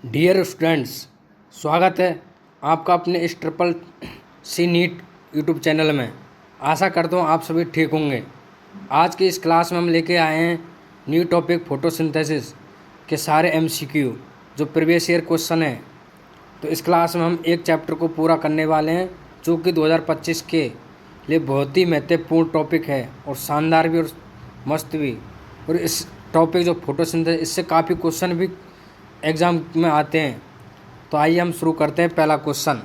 Dear students, स्वागत है आपका अपने इस triple C NEET YouTube channel में। आशा करता हूँ आप सभी ठीक होंगे। आज की इस क्लास में हम लेके आए हैं न्यू टॉपिक फोटोसिंथेसिस के सारे एमसीक्यू जो प्रीवियस ईयर क्वेश्चन है। तो इस क्लास में हम एक चैप्टर को पूरा करने वाले हैं जो कि 2025 के लिए बहुत ही महत्वपूर्ण टॉपिक है और शानदार भी और मस्त भी। और इस टॉपिक जो फोटोसिंथेसिस, इससे काफ़ी क्वेश्चन भी एग्ज़ाम में आते हैं। तो आइए हम शुरू करते हैं। पहला क्वेश्चन,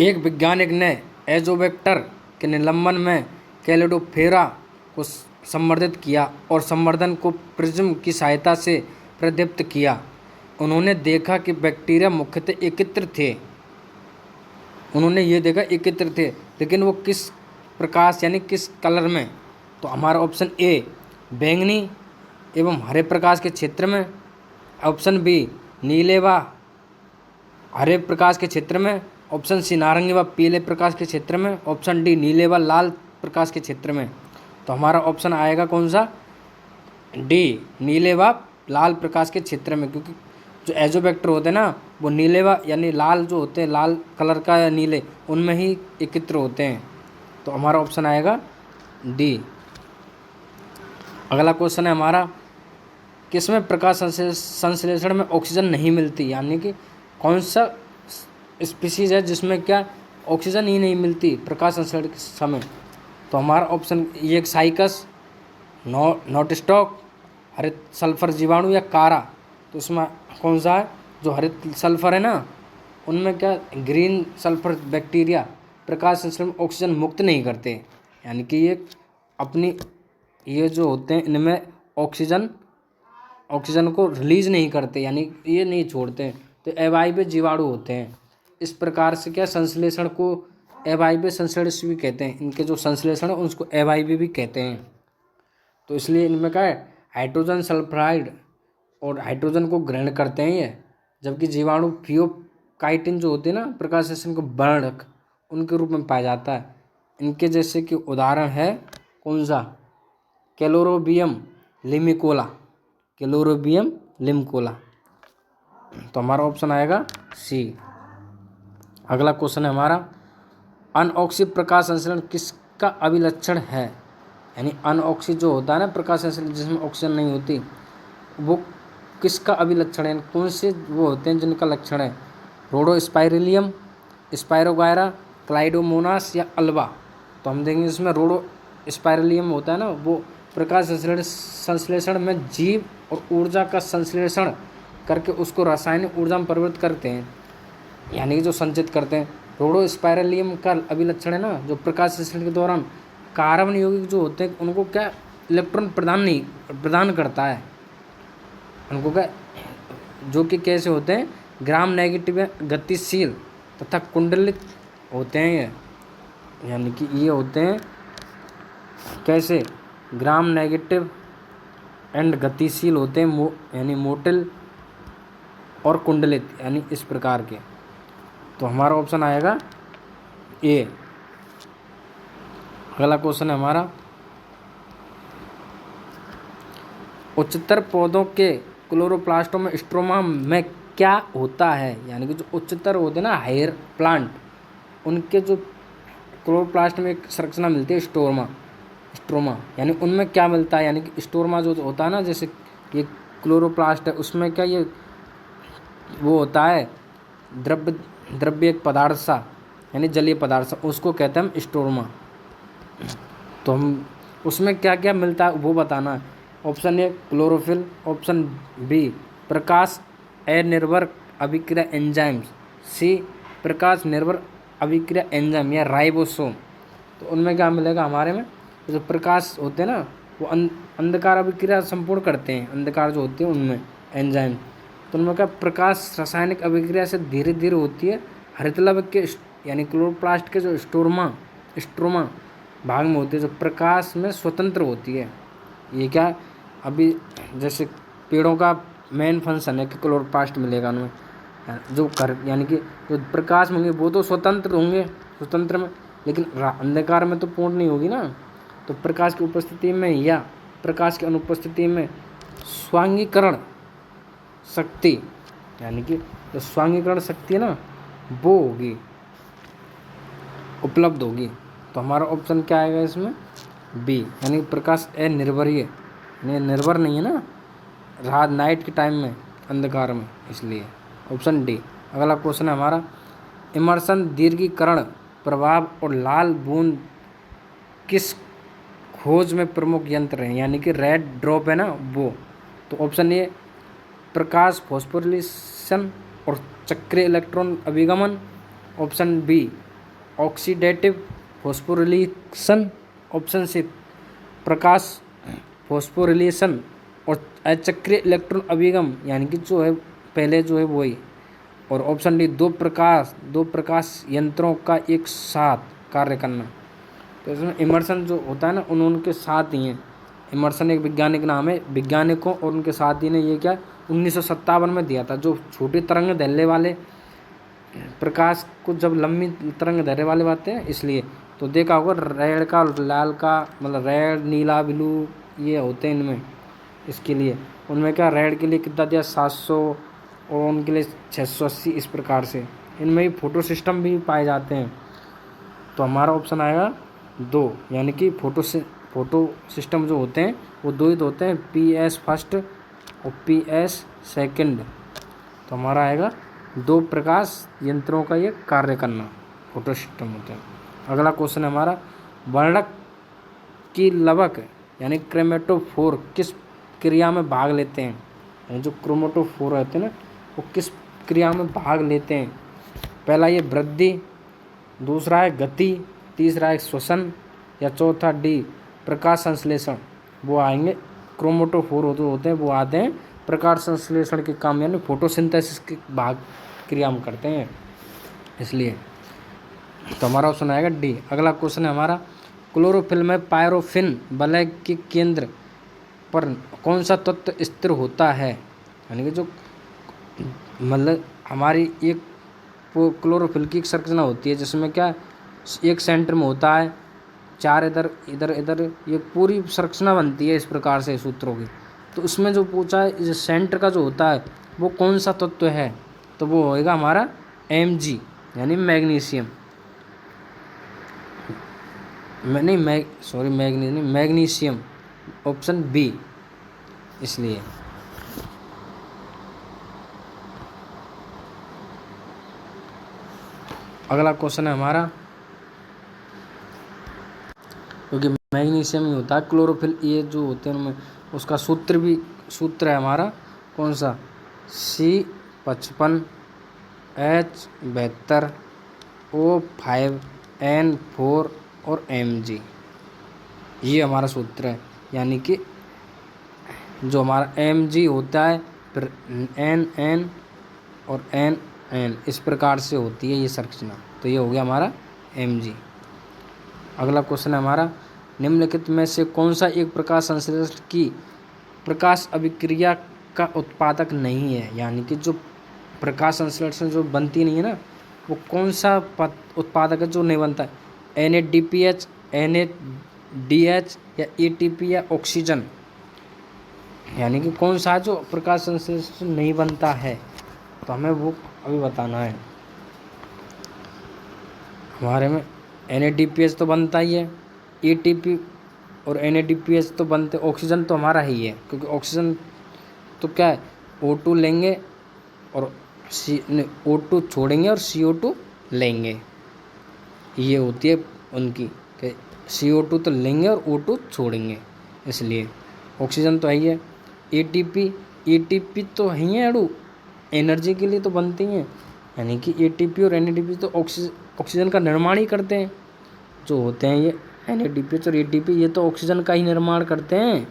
एक वैज्ञानिक ने एजोवेक्टर के निलंबन में कैलिडोफेरा को संवर्धित किया और संवर्धन को प्रिज्म की सहायता से प्रदीप्त किया। उन्होंने देखा कि बैक्टीरिया मुख्यतः एकत्र थे। उन्होंने ये देखा एकत्र थे, लेकिन वो किस प्रकाश यानी किस कलर में? तो हमारा ऑप्शन ए बैंगनी एवं हरे प्रकाश के क्षेत्र में, ऑप्शन बी नीले व हरे प्रकाश के क्षेत्र में, ऑप्शन सी नारंगी व पीले प्रकाश के क्षेत्र में, ऑप्शन डी नीले व लाल प्रकाश के क्षेत्र में। तो हमारा ऑप्शन आएगा कौन सा? डी, नीले व लाल प्रकाश के क्षेत्र में, क्योंकि जो एजोबैक्टर होते हैं ना वो नीले व यानी लाल जो होते हैं, लाल कलर का या नीले, उनमें ही एकत्र होते हैं। तो हमारा ऑप्शन आएगा डी। अगला क्वेश्चन है हमारा, किसमें प्रकाश संश्लेषण में ऑक्सीजन नहीं मिलती? यानी कि कौन सा स्पीसीज है जिसमें क्या ऑक्सीजन ही नहीं मिलती प्रकाश संश्लेषण के समय? तो हमारा ऑप्शन ये साइकस, नोटस्टॉक, हरित सल्फर जीवाणु या कारा। तो इसमें कौन सा है? जो हरित सल्फर है ना, उनमें क्या ग्रीन सल्फर बैक्टीरिया प्रकाश संश्लेषण में ऑक्सीजन मुक्त नहीं करते। यानी कि ये अपनी ये जो होते हैं इनमें ऑक्सीजन को रिलीज नहीं करते, यानी ये नहीं छोड़ते। तो एवाइबे जीवाणु होते हैं। इस प्रकार से क्या संश्लेषण को एवाइबे संश्लेषण भी कहते हैं। इनके जो संश्लेषण है उसको एवाइबे भी कहते हैं। तो इसलिए इनमें क्या है, हाइड्रोजन सल्फाइड और हाइड्रोजन को ग्रहण करते हैं ये, जबकि जीवाणु फियोकाइटिन जो होते हैं ना प्रकाश संश्लेषण को वर्णक, उनके रूप में पाया जाता है। इनके जैसे कि उदाहरण है कौन सा? कैलोरोबियम लिमिकोला, कैलोरोबियम लिमिकोला। तो हमारा ऑप्शन आएगा सी। अगला क्वेश्चन है हमारा, अनऑक्सी प्रकाश संश्लेषण किसका अभिलक्षण है? यानी अनऑक्सी जो होता है ना प्रकाश संश्लेषण जिसमें ऑक्सीजन नहीं होती, वो किसका अभिलक्षण है? कौन से वो होते हैं जिनका लक्षण है? रोडोस्पाइरिलियम, स्पाइरोगायरा, क्लाइडोमोनास या अल्वा। तो हम देखेंगे इसमें रोडोस्पाइरिलियम होता है ना, वो प्रकाश संश्लेषण में जीव और ऊर्जा का संश्लेषण करके उसको रासायनिक ऊर्जा में परिवर्तित करते हैं, यानी कि जो संचित करते हैं। रोडोस्पाइरिलियम का अभिलक्षण है ना, जो प्रकाश संश्लेषण के दौरान कार्बन यौगिक जो होते हैं उनको क्या इलेक्ट्रॉन प्रदान करता है। उनको क्या, जो कि कैसे होते हैं, ग्राम नेगेटिव गतिशील तथा कुंडलित होते हैं ये। यानी कि ये होते हैं कैसे, ग्राम नेगेटिव एंड गतिशील होते हैं, यानी मोटिल और कुंडलित, यानी इस प्रकार के। तो हमारा ऑप्शन आएगा ए। अगला क्वेश्चन है हमारा, उच्चतर पौधों के क्लोरोप्लास्टों में स्ट्रोमा में क्या होता है? यानी कि जो उच्चतर होते हैं ना हायर प्लांट, उनके जो क्लोरोप्लास्ट में एक संरचना मिलती है स्ट्रोमा, यानी उनमें क्या मिलता है? यानी कि स्ट्रोमा जो होता है ना, जैसे ये क्लोरोप्लास्ट है, उसमें क्या ये वो होता है द्रव्य एक पदार्थ सा, यानी जलीय पदार्थ सा, उसको कहते हैं हम स्ट्रोमा। तो हम उसमें क्या क्या मिलता है वो बताना है। Option A chlorophyll, option B प्रकाश अनिर्भर अभिक्रिया एंजाइम्स, सी प्रकाश निर्भर अभिक्रिया एंजाइम या राइबोसोम। तो उनमें क्या मिलेगा हमारे में? जो प्रकाश होते हैं ना वो अंधकार अभिक्रिया संपूर्ण करते हैं, अंधकार जो होती है उनमें एंजाइम। तो उनमें क्या प्रकाश रासायनिक अभिक्रिया से धीरे धीरे होती है हरितलव के यानी क्लोरोप्लास्ट के जो स्ट्रोमा भाग में होती है, जो प्रकाश में स्वतंत्र होती है। ये क्या अभी जैसे पेड़ों का मेन फंक्शन है कि क्लोरोप्लास्ट मिलेगा उनमें, जो यानी कि जो प्रकाश में होंगे वो तो स्वतंत्र होंगे, स्वतंत्र में, लेकिन अंधकार में तो पूर्ण नहीं होगी ना। तो प्रकाश की उपस्थिति में या प्रकाश की अनुपस्थिति में स्वांगीकरण शक्ति यानी कि जो स्वांगीकरण शक्ति है ना वो होगी, उपलब्ध होगी। तो हमारा ऑप्शन क्या आएगा इसमें? बी, यानी प्रकाश अनिर्भरीय, यानी निर्भर नहीं है ना रात नाइट के टाइम में, अंधकार में, इसलिए ऑप्शन डी। अगला क्वेश्चन है हमारा, इमर्शन दीर्घीकरण प्रभाव और लाल बूंद किस खोज में प्रमुख यंत्र हैं? यानी कि रेड ड्रॉप है ना वो। तो ऑप्शन ए प्रकाश फॉस्फोरिलेशन और चक्रीय इलेक्ट्रॉन अभिगमन, option B oxidative phosphorylation, option C प्रकाश फॉस्फोरिलेशन और अचक्रीय इलेक्ट्रॉन अभिगम, यानी कि जो है पहले जो है वही, और ऑप्शन डी दो प्रकाश यंत्रों का एक साथ कार्य करना। तो इसमें इमर्शन जो होता है ना उनके साथ ही हैं। इमर्शन एक वैज्ञानिक नाम है, वैज्ञानिकों और उनके साथी ने ये क्या 1957 में दिया था, जो छोटी तरंग दैर्ध्य वाले प्रकाश को जब लंबी तरंग दैर्ध्य वाले आते हैं इसलिए। तो देखा होगा रेड का लाल का, मतलब रेड नीला ब्लू ये होते हैं इनमें, इसके लिए उनमें क्या रेड के लिए कितना दिया 700 और उनके लिए 680, इस प्रकार से इनमें ही फोटो सिस्टम भी पाए जाते हैं। तो हमारा ऑप्शन आएगा 2, यानी कि फोटो सिस्टम जो होते हैं वो 2 ही तो होते हैं, PS फर्स्ट और PS सेकंड। तो हमारा आएगा 2 प्रकाश यंत्रों का ये कार्य करना फोटो सिस्टम होते हैं। अगला क्वेश्चन है हमारा, वर्णक की लवक यानी क्रोमेटोफोर किस क्रिया में भाग लेते हैं? यानी जो क्रोमेटोफोर रहते हैं ना वो किस क्रिया में भाग लेते हैं? पहला ये वृद्धि, दूसरा है गति, तीसरा है श्वसन, या चौथा डी प्रकाश संश्लेषण। वो आएंगे क्रोमेटोफोर होते हैं वो आते हैं प्रकाश संश्लेषण के काम, यानी फोटोसिंथेसिस के भाग क्रिया में करते हैं, इसलिए। तो हमारा ऑप्शन आएगा डी। अगला क्वेश्चन है हमारा, क्लोरोफिल में पायरोफिन वलय के केंद्र पर कौन सा तत्व स्थिर होता है? यानी कि जो मतलब हमारी एक क्लोरोफिल की एक संरचना होती है जिसमें क्या एक सेंटर में होता है, 4 इधर इधर इधर, ये पूरी संरचना बनती है इस प्रकार से सूत्रों की। तो उसमें जो पूछा है जो सेंटर का जो होता है वो कौन सा तत्व है? तो वो होएगा हमारा Mg, यानी मैग्नीशियम। मैग्नीशियम, ऑप्शन बी, इसलिए। अगला क्वेश्चन है हमारा, क्योंकि मैग्नीशियम ही होता है क्लोरोफिल ये जो होते हैं उनमें, उसका सूत्र है हमारा कौन सा? C55 H72 O5 N4 और Mg, ये हमारा सूत्र है। यानी कि जो हमारा Mg होता है फिर N और N इस प्रकार से होती है ये संरचना। तो ये हो गया हमारा Mg। अगला क्वेश्चन है हमारा, निम्नलिखित में से कौन सा एक प्रकाश संश्लेषण की प्रकाश अभिक्रिया का उत्पादक नहीं है? यानी कि जो प्रकाश संश्लेषण जो बनती नहीं है ना वो कौन सा उत्पादक है जो नहीं बनता है? NADPH, NADH या ATP या ऑक्सीजन, यानी कि कौन सा जो प्रकाश संश्लेषण नहीं बनता है? तो हमें वो अभी बताना है। हमारे में NADPH तो बनता ही है, ATP और NADPH तो बनते, ऑक्सीजन तो हमारा ही है, क्योंकि ऑक्सीजन तो क्या है O2 लेंगे और O2 छोड़ेंगे और CO2 लेंगे, ये होती है उनकी कि CO2 तो लेंगे और O2 छोड़ेंगे, इसलिए ऑक्सीजन तो है ही है। ATP तो है ही है अड़ू, एनर्जी के लिए तो बनती हैं, यानी कि ATP और NADPH तो ऑक्सीजन का निर्माण ही करते हैं जो होते हैं ये NADPH और ATP, ये तो ऑक्सीजन का ही निर्माण करते हैं,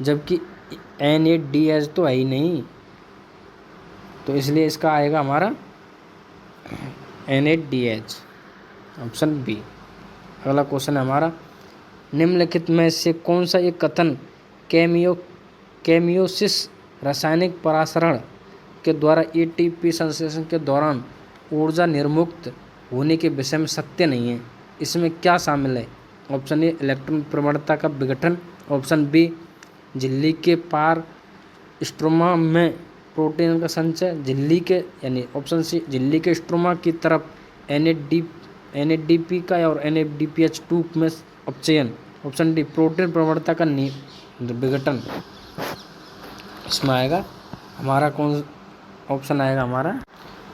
जबकि NADH तो है ही नहीं। तो इसलिए इसका आएगा हमारा NADH, ऑप्शन बी। अगला क्वेश्चन है हमारा, निम्नलिखित में से कौन सा एक कथन केमियोसिस रासायनिक परासरण के द्वारा ATP संश्लेषण के दौरान ऊर्जा निर्मुक्त होने के विषय में सत्य नहीं है? इसमें क्या शामिल है? ऑप्शन ए इलेक्ट्रॉन प्रवणता का विघटन, ऑप्शन बी झिल्ली के पार स्ट्रोमा में प्रोटीन का संचय झिल्ली के यानी ऑप्शन सी झिल्ली के स्ट्रोमा की तरफ NADP का और NADPH2 में अपचयन। ऑप्शन डी प्रोटीन प्रवणता का विघटन। इसमें आएगा हमारा कौन ऑप्शन आएगा हमारा,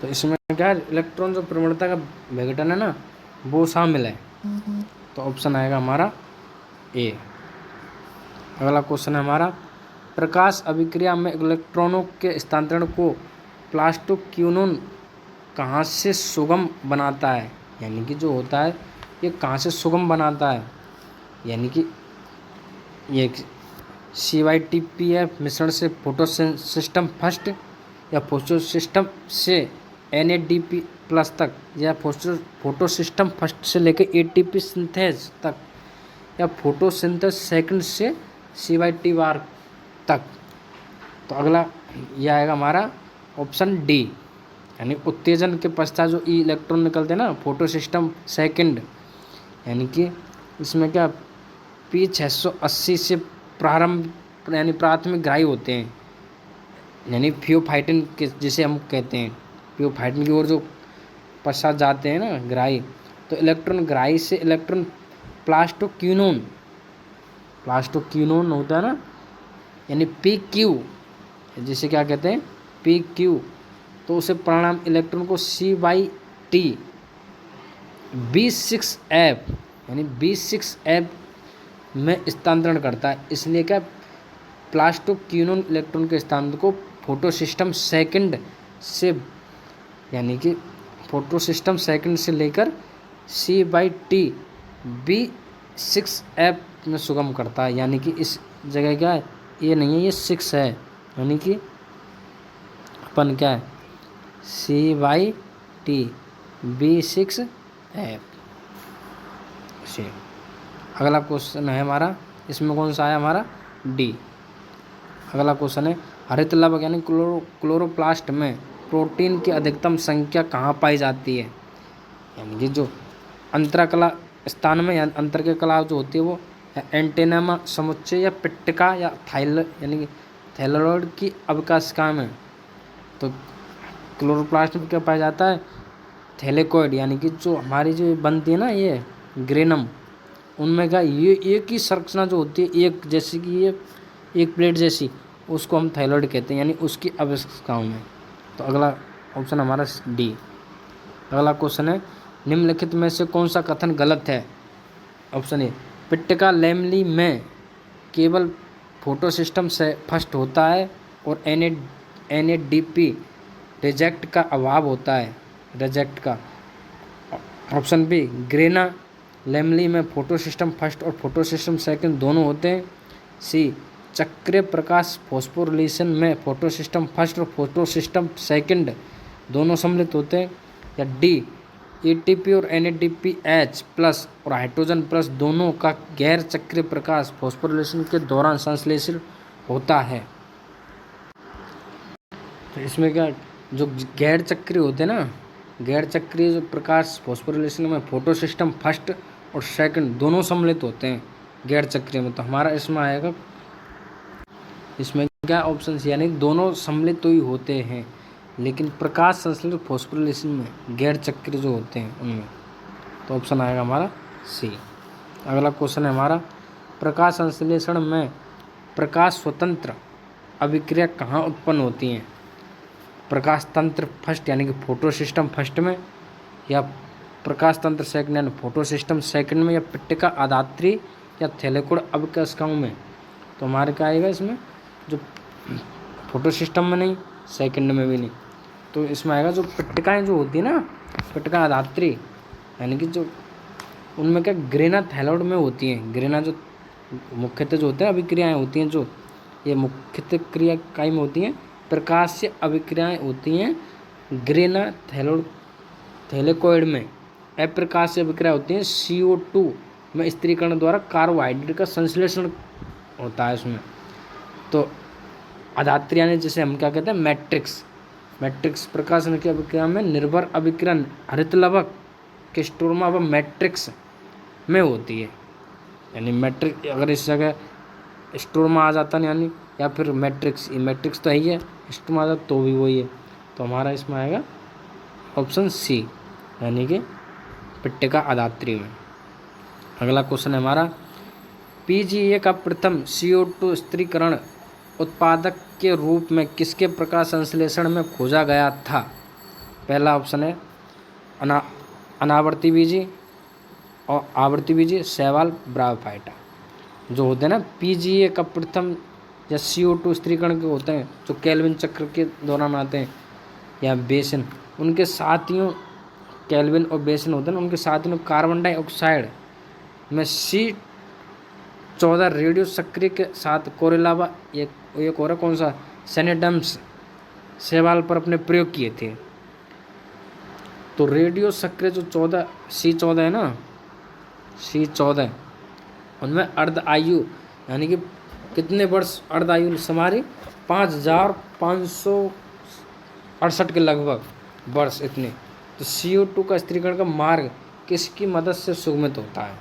तो इसमें क्या है इलेक्ट्रॉन जो प्रवणता का विघटन है ना वो शामिल है, तो ऑप्शन आएगा हमारा ए। अगला क्वेश्चन है हमारा प्रकाश अभिक्रिया में इलेक्ट्रॉनों के स्थानांतरण को प्लास्टोक्विनोन कहाँ से सुगम बनाता है, यानी कि जो होता है ये कहाँ से सुगम बनाता है, यानी कि ये CYTPF मिश्रण से फोटो सिस्टम फर्स्ट या फोटो सिस्टम से NADP प्लस तक, या फोटो सिस्टम फर्स्ट से लेकर ATP सिंथेज तक, या फोटो सिंथेज सेकंड से CYT बार तक। तो अगला यह आएगा हमारा ऑप्शन डी, यानी उत्तेजन के पश्चात जो इलेक्ट्रॉन निकलते हैं ना फोटो सिस्टम सेकंड, यानी कि इसमें क्या P680 से प्रारंभ यानी प्राथमिक ग्राही होते हैं, यानी फियोफाइटिन के जिसे हम कहते हैं, फियोफाइटिन की ओर जो पश्चात जाते हैं ना ग्राही, तो इलेक्ट्रॉन ग्राही से इलेक्ट्रॉन प्लास्टोक्विनोन होता है ना, यानी PQ जिसे क्या कहते हैं PQ, तो उसे परिणाम इलेक्ट्रॉन को CYT B6F यानी B6F में स्थानांतरण करता है। इसलिए क्या प्लास्टोक्विनोन इलेक्ट्रॉन के स्थानांतरण को फोटो सिस्टम सेकंड से यानी कि फोटो सिस्टम सेकंड से लेकर CYT B6F में सुगम करता है, यानी कि इस जगह क्या है ये नहीं है ये 6 है, यानी कि अपन क्या है CYT B6F से। अगला क्वेश्चन है हमारा, इसमें कौन सा आया हमारा डी। अगला क्वेश्चन है हरित लवक यानी क्लोरोप्लास्ट में प्रोटीन की अधिकतम संख्या कहाँ पाई जाती है, यानी कि जो अंतराकला स्थान में या अंतर के कला जो होती है वो एंटेनामा समुच्चय या पिट्टिका या यानी कि थायलॉइड की अवकाशिका में। तो क्लोरोप्लास्ट में क्या पाया जाता है थैलेकोइड, यानी कि जो हमारी जो बनती है ना ये ग्रेनम, उनमें का ये एक ही संरचना जो होती है एक जैसी कि ये एक प्लेट जैसी, उसको हम थायलॉइड कहते हैं, यानी उसकी अवकाशिकाओं में। तो अगला ऑप्शन हमारा डी। अगला क्वेश्चन है निम्नलिखित में से कौन सा कथन गलत है। ऑप्शन ए पिट्टिका लैमेली में केवल फोटो सिस्टम से फर्स्ट होता है और NADP रिजेक्ट का अभाव होता है, रिजेक्ट का। ऑप्शन बी ग्रेना लैमेली में फोटो सिस्टम फर्स्ट और फोटो सिस्टम सेकंड दोनों होते हैं। सी चक्रीय प्रकाश फॉस्फोरिलेशन में फोटो सिस्टम फर्स्ट और फोटो सिस्टम सेकंड दोनों सम्मिलित होते हैं। या डी ATP और NADPH प्लस और हाइड्रोजन प्लस दोनों का गैर चक्रीय प्रकाश फॉस्फोरिलेशन के दौरान संश्लेषित होता है। तो इसमें क्या जो गैर चक्रीय होते हैं ना, गैर चक्रीय जो प्रकाश फॉस्फोरिलेशन में फोटो सिस्टम फर्स्ट और सेकंड दोनों सम्मिलित होते हैं गैर चक्रीय में, तो हमारा इसमें आएगा इसमें क्या ऑप्शन सी, यानी दोनों सम्मिलित तो ही होते हैं लेकिन प्रकाश संश्लेषण फॉस्फोरिलेशन में गैर चक्रीय जो होते हैं उनमें, तो ऑप्शन आएगा हमारा सी। अगला क्वेश्चन है हमारा प्रकाश संश्लेषण में प्रकाश स्वतंत्र अभिक्रिया कहाँ उत्पन्न होती हैं। प्रकाश तंत्र फर्स्ट यानी कि फोटो सिस्टम फर्स्ट में, या प्रकाश तंत्र सेकंड यानी फोटो सिस्टम सेकंड में, या पिट्टिका आधात्री या थैलेकोइड अवकाशिकाओं में। तो हमारे क्या आएगा इसमें जो फोटो सिस्टम में नहीं सेकंड में भी नहीं, तो इसमें आएगा जो पिट्टिकाएँ जो होती है ना पिट्टिका आधात्री यानी कि जो उनमें क्या ग्रेना थैलाइड में होती हैं। ग्रेना जो मुख्यतः जो होते हैं अभिक्रियाएँ होती हैं, जो ये मुख्यतः क्रिया इकाई में होती हैं प्रकाश से अभिक्रियाएँ होती हैं ग्रेना थैलेकोइड में। अप्रकाश से अभिक्रिया होती हैं CO2 में स्थिरीकरण द्वारा कार्बोहाइड्रेट का संश्लेषण होता है उसमें। तो आधात्री यानी जिसे हम क्या कहते हैं मैट्रिक्स प्रकाश की अभिक्रिया में निर्भर अभिक्रिया हरित लवक के स्ट्रोमा व मैट्रिक्स में होती है। यानी मैट्रिक्स अगर इस जगह स्ट्रोमा आ जाता यानी, या फिर मैट्रिक्स, ये मैट्रिक्स तो है ही है, स्ट्रोमा आ जाता तो भी वही है। तो हमारा इसमें आएगा ऑप्शन सी, यानी कि पट्टिका अधात्री में। अगला क्वेश्चन है हमारा, पीजीए का प्रथम CO2 स्थिरीकरण उत्पादक के रूप में किसके प्रकाश संश्लेषण में खोजा गया था? पहला ऑप्शन है अनावर्ती बीजी और आवर्ती बीजी, शैवाल, ब्रायोफाइटा। जो होते हैं ना पीजीए का प्रथम या CO2 स्थिरीकरण के होते हैं जो केल्विन चक्र के दौरान आते हैं, या बेसन, उनके साथियों केल्विन और बेसन होते हैं ना, उनके साथियों कार्बन डाइऑक्साइड में C14 रेडियो सक्रिय के साथ कोरेलावा एक और कौन सा सेनेडम्स शैवाल पर अपने प्रयोग किए थे। तो रेडियो सक्रिय जो C14 है ना, C14 उनमें अर्ध आयु यानी कि कितने वर्ष अर्ध आयु हमारी 5568 के लगभग वर्ष इतने। तो CO2 का स्थिरीकरण का मार्ग किसकी मदद से सुगमित होता है?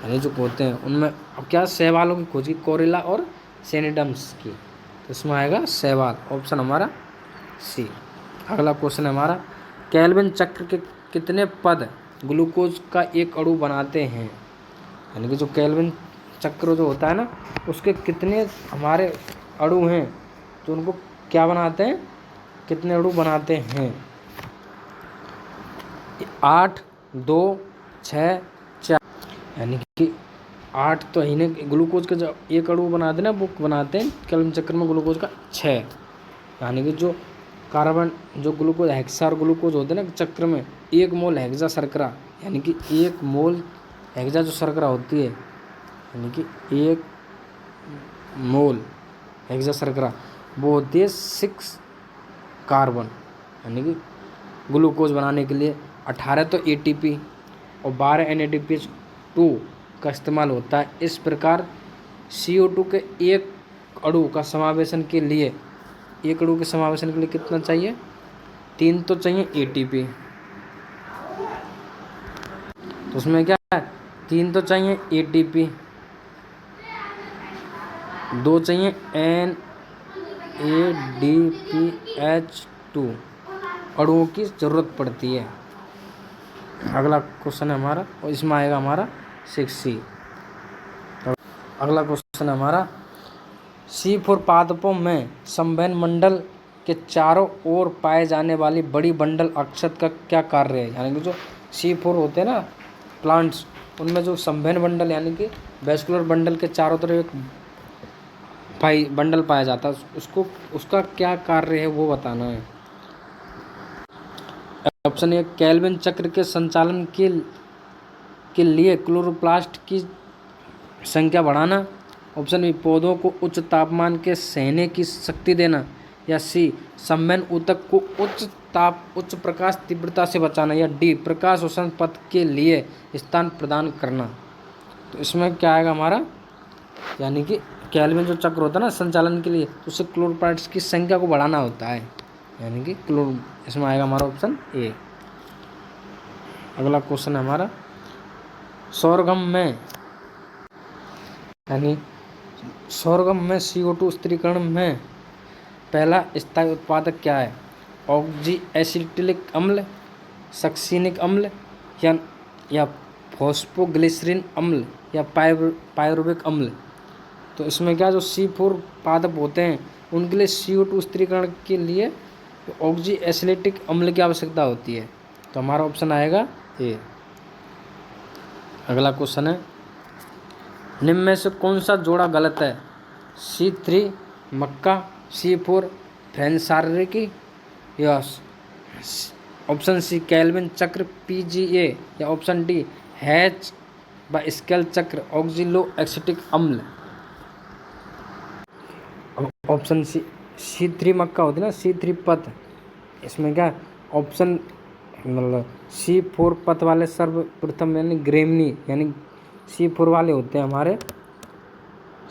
यानी जो होते हैं उनमें अब क्या शैवालों की खोज की, कोरेला और सेनेडम्स की। तो इसमें आएगा शैवाल, ऑप्शन हमारा सी। अगला क्वेश्चन है हमारा, केल्विन चक्र के कितने पद ग्लूकोज का एक अणु बनाते हैं? यानी कि जो केल्विन चक्र जो होता है ना, उसके कितने हमारे अणु हैं जो उनको क्या बनाते हैं, कितने अणु बनाते हैं? 8, 2, 6, 4। यानी कि 8 तो इन्हें ग्लूकोज का जो एक अणु बनाते हैं ना, वो बनाते हैं केल्विन चक्र में ग्लूकोज का 6। यानी कि जो कार्बन जो ग्लूकोज हेक्सा और ग्लूकोज होते हैं ना चक्र में, 1 मोल हेक्सा शर्करा, यानी कि 1 मोल हेक्सा जो शर्करा होती है, यानी कि 1 मोल हेक्सा शर्करा वो होती है 6 कार्बन, यानी कि ग्लूकोज बनाने के लिए 18 तो ATP और 12 NADPH2 का इस्तेमाल होता है। इस प्रकार CO2 के एक अणु का समावेशन के लिए, एक अणु के समावेशन के लिए कितना चाहिए? 3 तो चाहिए ATP। तो उसमें क्या है, 3 तो चाहिए ATP, 2 चाहिए NADPH2 अणुओं की ज़रूरत पड़ती है। अगला क्वेश्चन है हमारा, और इसमें आएगा हमारा 6C। अगला क्वेश्चन है हमारा, C4 पादपों में संवहन मंडल के चारों ओर पाए जाने वाली बड़ी बंडल अक्षत का क्या कार्य है? यानी कि जो C4 होते हैं ना प्लांट्स, उनमें जो संवहन बंडल यानी कि वेस्कुलर बंडल के चारों तरफ एक बंडल पाया जाता है, उसको उसका क्या कार्य है वो बताना है। ऑप्शन ए, केल्विन चक्र के संचालन के लिए क्लोरोप्लास्ट की संख्या बढ़ाना। ऑप्शन बी, पौधों को उच्च तापमान के सहने की शक्ति देना। या सी, संवहन ऊतक को उच्च प्रकाश तीव्रता से बचाना। या डी, प्रकाश शोषण पथ के लिए स्थान प्रदान करना। तो इसमें क्या आएगा हमारा, यानी कि केल्विन जो चक्र होता है ना संचालन के लिए, तो उससे क्लोरोप्लास्ट की संख्या को बढ़ाना होता है, यानी कि इसमें आएगा हमारा ऑप्शन ए। अगला क्वेश्चन है हमारा, सोरगम में यानी सोरगम में CO2 स्थिरीकरण में पहला स्थायी उत्पादक क्या है? ऑक्जी एसिटिलिक अम्ल, सक्सिनिक अम्ल, या फॉस्फोग्लिसरीन अम्ल, या पायरुविक अम्ल। तो इसमें क्या, जो C4 पादप होते हैं उनके लिए CO2 स्थिरीकरण के लिए ऑक्जी एसिटिलिक अम्ल की आवश्यकता होती है। तो हमारा ऑप्शन आएगा ए। अगला क्वेश्चन है, निम्न में से कौन सा जोड़ा गलत है? C3 मक्का, C4 फ्रेंसारिकी, या ऑप्शन सी केल्विन चक्र PGA, या ऑप्शन डी हैच व स्केल चक्र ऑक्जिलो एसिटिक अम्ल। ऑप्शन सी C3 मक्का होती है ना, C3 पथ, इसमें क्या ऑप्शन मतलब C4 पथ वाले सर्वप्रथम यानी ग्रेमनी, यानी C4 वाले होते हैं हमारे,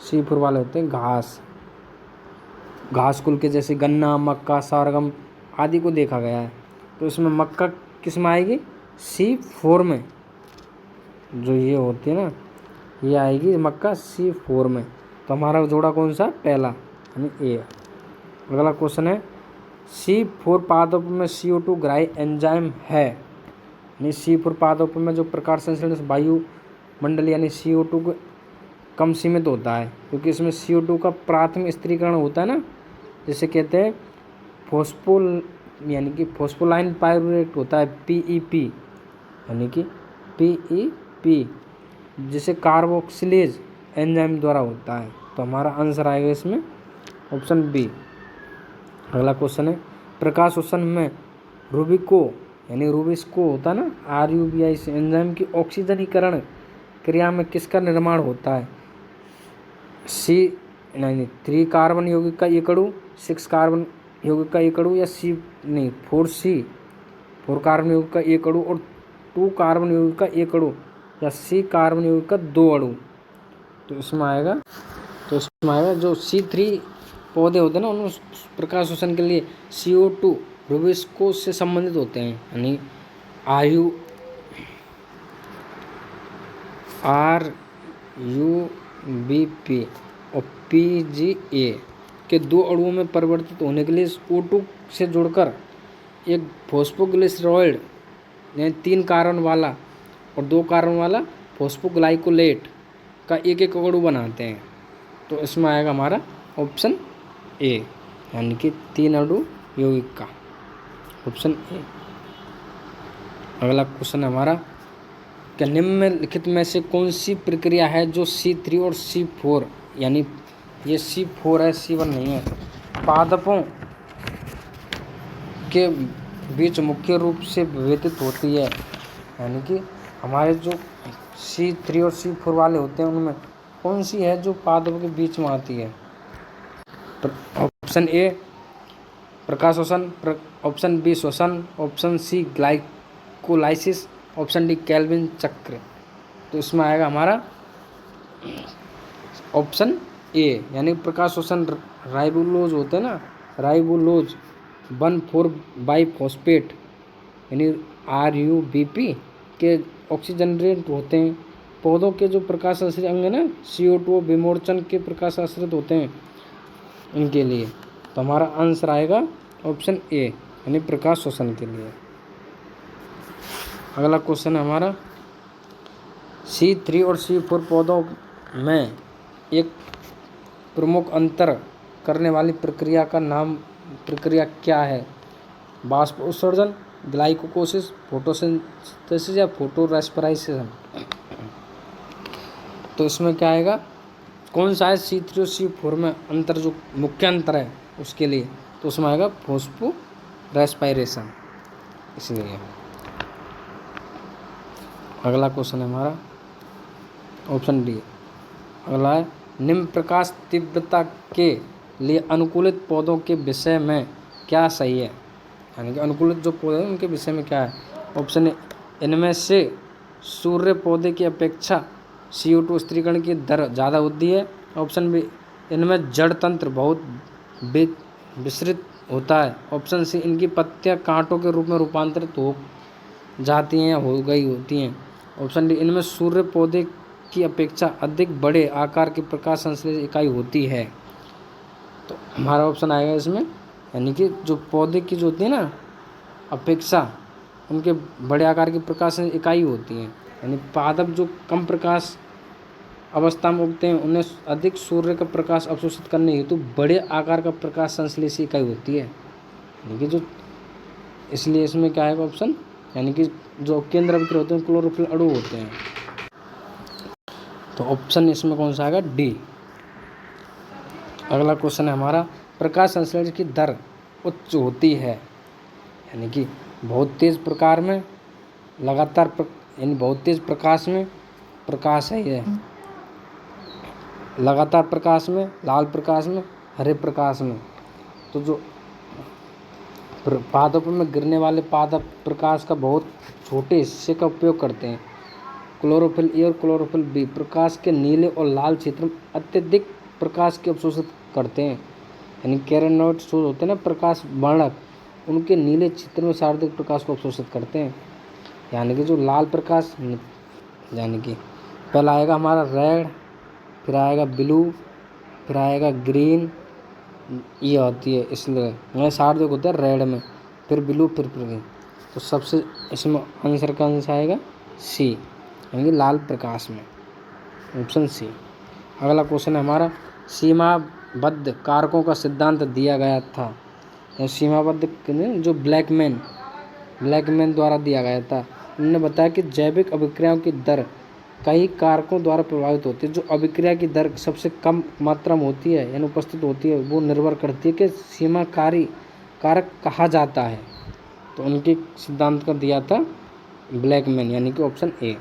C4 वाले होते हैं घास कुल के, जैसे गन्ना, मक्का, सरगम आदि को देखा गया है। तो इसमें मक्का किस में आएगी? C4 में। जो ये होती है ना, ये आएगी मक्का C4 में। तो हमारा जोड़ा कौन सा, पहला यानी ए। अगला क्वेश्चन है C4 पादप में CO2 ग्राही एंजाइम है, यानी C4 पादप में जो प्रकाश संश्लेषण वायुमंडल यानी CO2 को कम सीमित होता है, क्योंकि इसमें CO2 का प्राथमिक स्थिरीकरण होता है ना, जिसे कहते हैं यानी कि फोस्फोलाइन पाइरूवेट होता है PEP, यानी कि PEP, जिसे कार्बोक्सिलेज एंजाइम द्वारा होता है। तो हमारा आंसर आएगा इसमें ऑप्शन बी। अगला क्वेश्चन है प्रकाश श्वसन में रूबिको यानी रूबिस्को होता है ना RUBI से एंजाइम की ऑक्सीजनीकरण क्रिया में किसका निर्माण होता है, 3 कार्बन यौगिक का एक अणु, 6 कार्बन यौगिक का एक अणु, या 4 कार्बन यौगिक का एक अणु और 2 कार्बन यौगिक का एक अणु, या C कार्बन यौगिक का 2 अणु। तो इसमें आएगा जो C3 पौधे होते हैं ना, उनमें प्रकाश श्वसन के लिए CO2 रूबिस्को से संबंधित होते हैं, यानी RUBP और PGA के 2 अणुओं में परिवर्तित होने के लिए O2 से जुड़कर एक फॉस्फोग्लिसरॉइड यानी 3 कार्बन वाला और 2 कार्बन वाला फॉस्फोग्लाइकोलेट का एक अणु बनाते हैं। तो इसमें आएगा हमारा ऑप्शन ए, यानी कि 3 अणु यौगिक का, ऑप्शन ए। अगला क्वेश्चन है हमारा क्या निम्नलिखित में से कौन सी प्रक्रिया है जो C3 और C4 यानी ये C4 है, C1 नहीं है, पादपों के बीच मुख्य रूप से विभेदित होती है, यानी कि हमारे जो C3 और C4 वाले होते हैं उनमें कौन सी है जो पादपों के बीच में आती है। ऑप्शन ए प्रकाश श्वसन, ऑप्शन बी श्वसन, option C glycolysis, option D Calvin चक्र। तो इसमें आएगा हमारा ऑप्शन ए, यानी प्रकाश श्वसन राइबोलोज होते हैं ना, राइबोलोज 1,4 बाइफॉस्फेट यानी RUBP के ऑक्सीजनरेट होते हैं। पौधों के जो प्रकाश आश्रित अंग है ना CO2 विमोचन के प्रकाश आश्रित होते हैं इनके लिए। तो हमारा आंसर आएगा ऑप्शन ए, यानी प्रकाश श्वसन के लिए। अगला क्वेश्चन है हमारा C3 और C4 पौधों में एक प्रमुख अंतर करने वाली प्रक्रिया क्या है, बाष्प उत्सर्जन, ग्लाइकोलाइसिस, फोटोसिंथेसिस या फोटोरेस्पिरेशन। तो इसमें क्या आएगा, कौन सा है C3 और C4 में अंतर, जो मुख्य अंतर है उसके लिए। तो उसमें आएगा फोस्फोरेस्पिरेशन, इसलिए। अगला क्वेश्चन है हमारा ऑप्शन डी। अगला है निम्न प्रकाश तीव्रता के लिए अनुकूलित पौधों के विषय में क्या सही है, यानी कि अनुकूलित जो पौधे हैं उनके विषय में क्या है। ऑप्शन ए इनमें से सूर्य पौधे की अपेक्षा CO2 स्थिरीकरण की दर ज़्यादा होती है। ऑप्शन बी इनमें जड़ तंत्र बहुत विस्तृत होता है। ऑप्शन सी इनकी पत्तियां कांटों के रूप में रूपांतरित हो जाती हैं या हो गई होती हैं। ऑप्शन डी इनमें सूर्य पौधे की अपेक्षा अधिक बड़े आकार की प्रकाश संश्लेषण इकाई होती है। तो हमारा ऑप्शन आएगा इसमें, यानी कि जो पौधे की जो होती है ना अपेक्षा उनके बड़े आकार की प्रकाश इकाई होती हैं, यानी पादप जो कम प्रकाश अवस्था में उगते हैं उन्हें अधिक सूर्य का प्रकाश अवशोषित करने हेतु बड़े आकार का प्रकाश संश्लेषी इकाई होती है, यानी कि जो इसलिए इसमें क्या है ऑप्शन, यानी कि जो केंद्र अभिक्रिया होते हैं क्लोरोफिल अणु होते हैं। तो ऑप्शन इसमें कौन सा आएगा, डी। अगला क्वेश्चन है हमारा प्रकाश संश्लेषण की दर उच्च होती है, यानी कि बहुत तेज प्रकार में लगातार यानी बहुत तेज प्रकाश में प्रकाश है ये, लगातार प्रकाश में, लाल प्रकाश में, हरे प्रकाश में। तो जो पादपों में गिरने वाले पादप प्रकाश का बहुत छोटे हिस्से का उपयोग करते हैं। क्लोरोफिल ए और क्लोरोफिल बी प्रकाश के नीले और लाल क्षेत्र में अत्यधिक प्रकाश के अवशोषित करते हैं, यानी कैरोनोइड सूर्य होते हैं ना प्रकाश वर्णक, उनके नीले क्षेत्र में सर्वाधिक प्रकाश को अवशोषित करते हैं। यानी कि जो लाल प्रकाश, यानी कि पहला आएगा हमारा रेड, फिर आएगा ब्लू, फिर आएगा ग्रीन, ये होती है इसलिए मैं सार्थक होता है रेड में, फिर ब्लू, फिर ग्रीन। तो सबसे इसमें आंसर का आंसर आएगा सी, यानी लाल प्रकाश में, ऑप्शन सी। अगला क्वेश्चन है हमारा, सीमाबद्ध कारकों का सिद्धांत दिया गया था। सीमाबद्ध जो ब्लैकमैन द्वारा दिया गया था। उन्होंने बताया कि जैविक अभिक्रियाओं की दर कई कारकों द्वारा प्रभावित होती है। जो अभिक्रिया की दर सबसे कम मात्रा में होती है यानी उपस्थित होती है, वो निर्भर करती है कि सीमाकारी कारक कहा जाता है। तो उनके सिद्धांत का दिया था ब्लैकमैन, यानी कि ऑप्शन ए।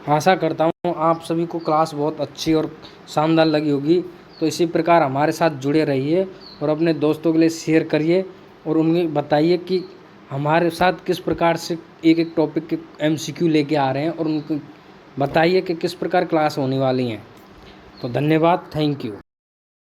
आशा करता हूँ आप सभी को क्लास बहुत अच्छी और शानदार लगी होगी। तो इसी प्रकार हमारे साथ जुड़े रहिए और अपने दोस्तों के लिए शेयर करिए और उन्हें बताइए कि हमारे साथ किस प्रकार से एक एक टॉपिक के MCQ लेके आ रहे हैं, और उनको बताइए कि किस प्रकार क्लास होने वाली हैं। तो धन्यवाद, थैंक यू।